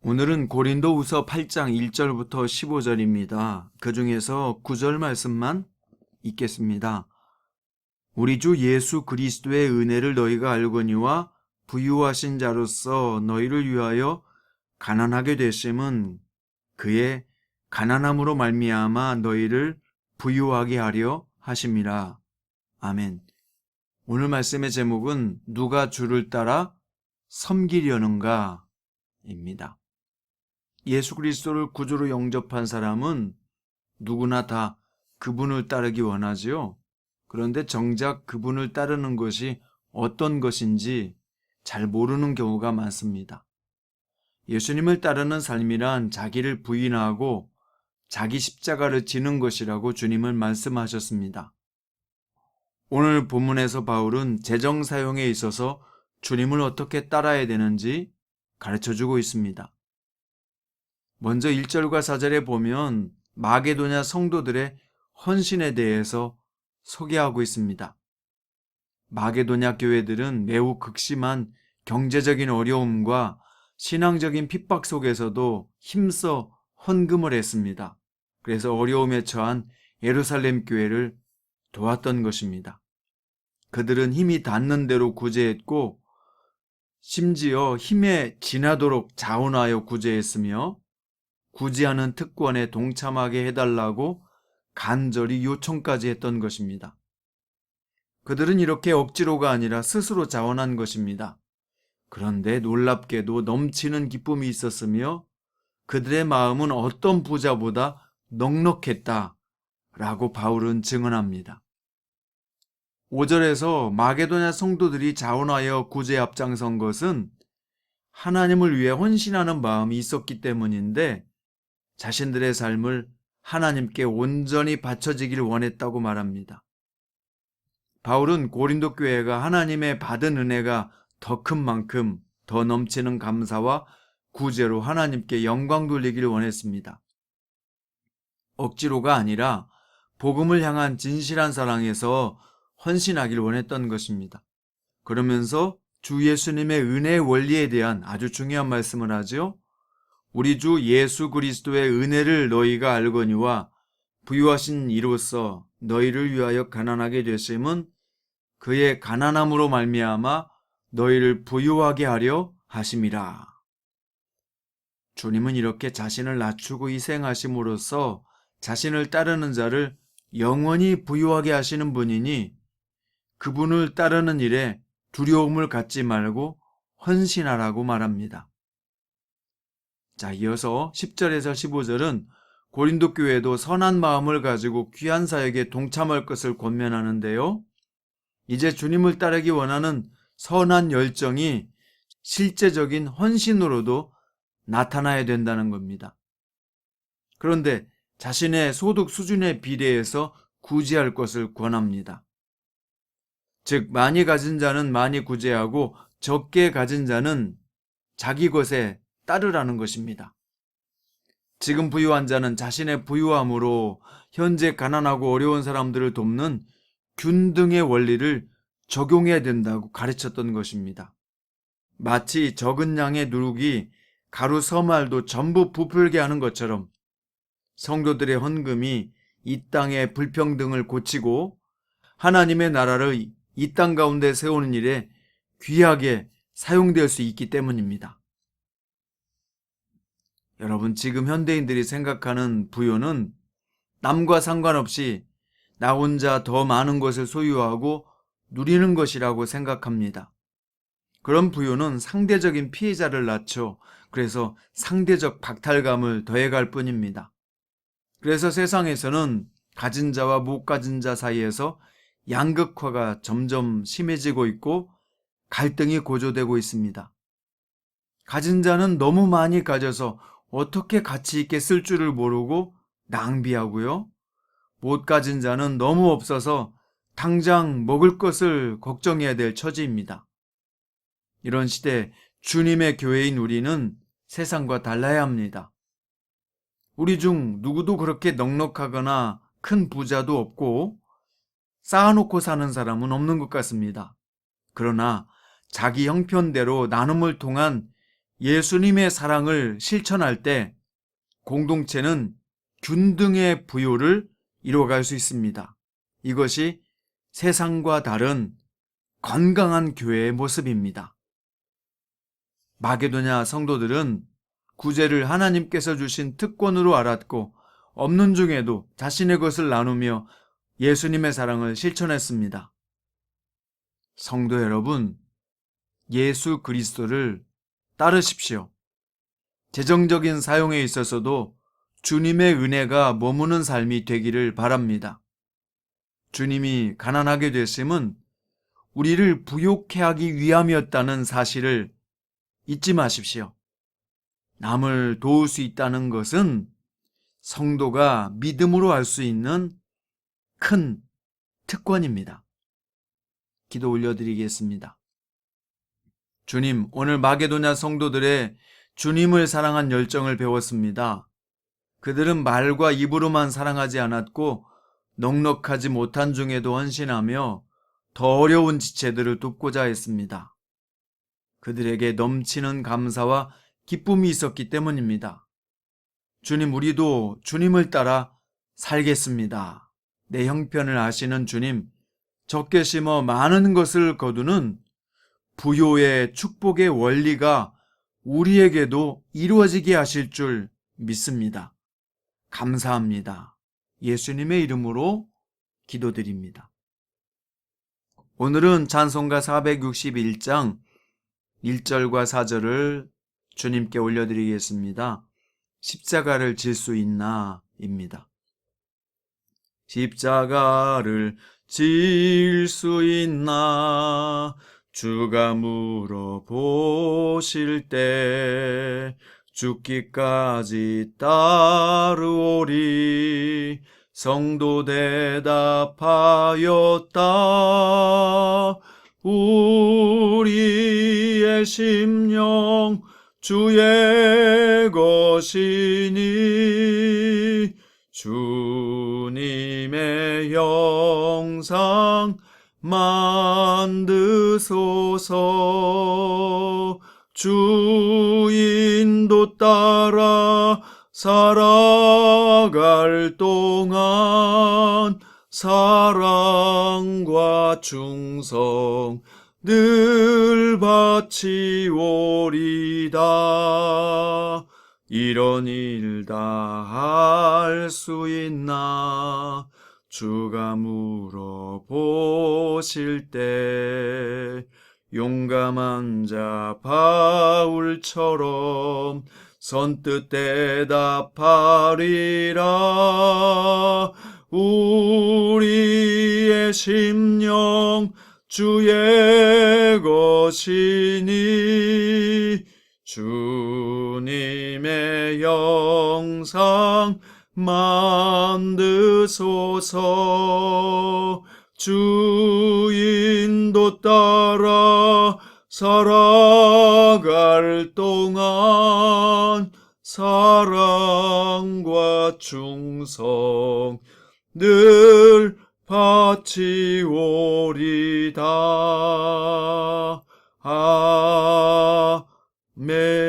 오늘은 고린도후서 8장 1절부터 15절입니다. 그 중에서 9절 말씀만 읽겠습니다. 우리 주 예수 그리스도의 은혜를 너희가 알거니와 부유하신 자로서 너희를 위하여 가난하게 되심은 그의 가난함으로 말미암아 너희를 부유하게 하려 하심이라. 아멘. 오늘 말씀의 제목은 누가 주를 따라 섬기려는가 입니다. 예수 그리스도를 구주로 영접한 사람은 누구나 다 그분을 따르기 원하지요. 그런데 정작 그분을 따르는 것이 어떤 것인지 잘 모르는 경우가 많습니다. 예수님을 따르는 삶이란 자기를 부인하고 자기 십자가를 지는 것이라고 주님은 말씀하셨습니다. 오늘 본문에서 바울은 재정 사용에 있어서 주님을 어떻게 따라야 되는지 가르쳐주고 있습니다. 먼저 1절과 4절에 보면 마게도냐 성도들의 헌신에 대해서 소개하고 있습니다. 마게도냐 교회들은 매우 극심한 경제적인 어려움과 신앙적인 핍박 속에서도 힘써 헌금을 했습니다. 그래서 어려움에 처한 예루살렘 교회를 도왔던 것입니다. 그들은 힘이 닿는 대로 구제했고 심지어 힘에 지나도록 자원하여 구제했으며 구제하는 특권에 동참하게 해달라고 간절히 요청까지 했던 것입니다. 그들은 이렇게 억지로가 아니라 스스로 자원한 것입니다. 그런데 놀랍게도 넘치는 기쁨이 있었으며 그들의 마음은 어떤 부자보다 넉넉했다라고 바울은 증언합니다. 5절에서 마게도냐 성도들이 자원하여 구제에 앞장선 것은 하나님을 위해 헌신하는 마음이 있었기 때문인데 자신들의 삶을 하나님께 온전히 바쳐지길 원했다고 말합니다. 바울은 고린도 교회가 하나님의 받은 은혜가 더 큰 만큼 더 넘치는 감사와 구제로 하나님께 영광 돌리길 원했습니다. 억지로가 아니라 복음을 향한 진실한 사랑에서 헌신하길 원했던 것입니다. 그러면서 주 예수님의 은혜의 원리에 대한 아주 중요한 말씀을 하죠. 우리 주 예수 그리스도의 은혜를 너희가 알거니와 부유하신 이로써 너희를 위하여 가난하게 되심은 그의 가난함으로 말미암아 너희를 부유하게 하려 하심이라. 주님은 이렇게 자신을 낮추고 희생하심으로써 자신을 따르는 자를 영원히 부유하게 하시는 분이니 그분을 따르는 일에 두려움을 갖지 말고 헌신하라고 말합니다. 자, 이어서 10절에서 15절은 고린도 교회도 선한 마음을 가지고 귀한 사역에 동참할 것을 권면하는데요. 이제 주님을 따르기 원하는 선한 열정이 실제적인 헌신으로도 나타나야 된다는 겁니다. 그런데 자신의 소득 수준에 비례해서 구제할 것을 권합니다. 즉, 많이 가진 자는 많이 구제하고 적게 가진 자는 자기 것에 따르라는 것입니다. 지금 부유한 자는 자신의 부유함으로 현재 가난하고 어려운 사람들을 돕는 균등의 원리를 적용해야 된다고 가르쳤던 것입니다. 마치 적은 양의 누룩이 가루 서말도 전부 부풀게 하는 것처럼 성도들의 헌금이 이 땅의 불평등을 고치고 하나님의 나라를 이 땅 가운데 세우는 일에 귀하게 사용될 수 있기 때문입니다. 여러분, 지금 현대인들이 생각하는 부유는 남과 상관없이 나 혼자 더 많은 것을 소유하고 누리는 것이라고 생각합니다. 그런 부유는 상대적인 피해자를 낳죠. 그래서 상대적 박탈감을 더해갈 뿐입니다. 그래서 세상에서는 가진 자와 못 가진 자 사이에서 양극화가 점점 심해지고 있고 갈등이 고조되고 있습니다. 가진 자는 너무 많이 가져서 어떻게 가치 있게 쓸 줄을 모르고 낭비하고요. 못 가진 자는 너무 없어서 당장 먹을 것을 걱정해야 될 처지입니다. 이런 시대 주님의 교회인 우리는 세상과 달라야 합니다. 우리 중 누구도 그렇게 넉넉하거나 큰 부자도 없고 쌓아놓고 사는 사람은 없는 것 같습니다. 그러나 자기 형편대로 나눔을 통한 예수님의 사랑을 실천할 때 공동체는 균등의 부요를 이루어갈 수 있습니다. 이것이 세상과 다른 건강한 교회의 모습입니다. 마게도냐 성도들은 구제를 하나님께서 주신 특권으로 알았고 없는 중에도 자신의 것을 나누며 예수님의 사랑을 실천했습니다. 성도 여러분, 예수 그리스도를 따르십시오. 재정적인 사용에 있어서도 주님의 은혜가 머무는 삶이 되기를 바랍니다. 주님이 가난하게 되심은 우리를 부욕해 하기 위함이었다는 사실을 잊지 마십시오. 남을 도울 수 있다는 것은 성도가 믿음으로 할 수 있는 큰 특권입니다. 기도 올려드리겠습니다. 주님, 오늘 마게도냐 성도들의 주님을 사랑한 열정을 배웠습니다. 그들은 말과 입으로만 사랑하지 않았고 넉넉하지 못한 중에도 헌신하며 더 어려운 지체들을 돕고자 했습니다. 그들에게 넘치는 감사와 기쁨이 있었기 때문입니다. 주님, 우리도 주님을 따라 살겠습니다. 내 형편을 아시는 주님, 적게 심어 많은 것을 거두는 부요의 축복의 원리가 우리에게도 이루어지게 하실 줄 믿습니다. 감사합니다. 예수님의 이름으로 기도드립니다. 오늘은 찬송가 461장 1절과 4절을 주님께 올려드리겠습니다. 십자가를 질 수 있나? 입니다. 십자가를 질 수 있나? 주가 물어보실 때 죽기까지 따르오리. 성도 대답하였다. 우리의 심령 주의 것이니 주님의 형상 만드소서. 주인도 따라 살아갈 동안 사랑과 충성 늘 바치오리다. 이런 일 다 할 수 있나? 주가 물어보실 때 용감한 자 바울처럼 선뜻 대답하리라. 우리의 심령 주의 것이니 주님의 형상 만드소서. 주인도 따라 살아갈 동안 사랑과 충성 늘 바치오리다. 아멘.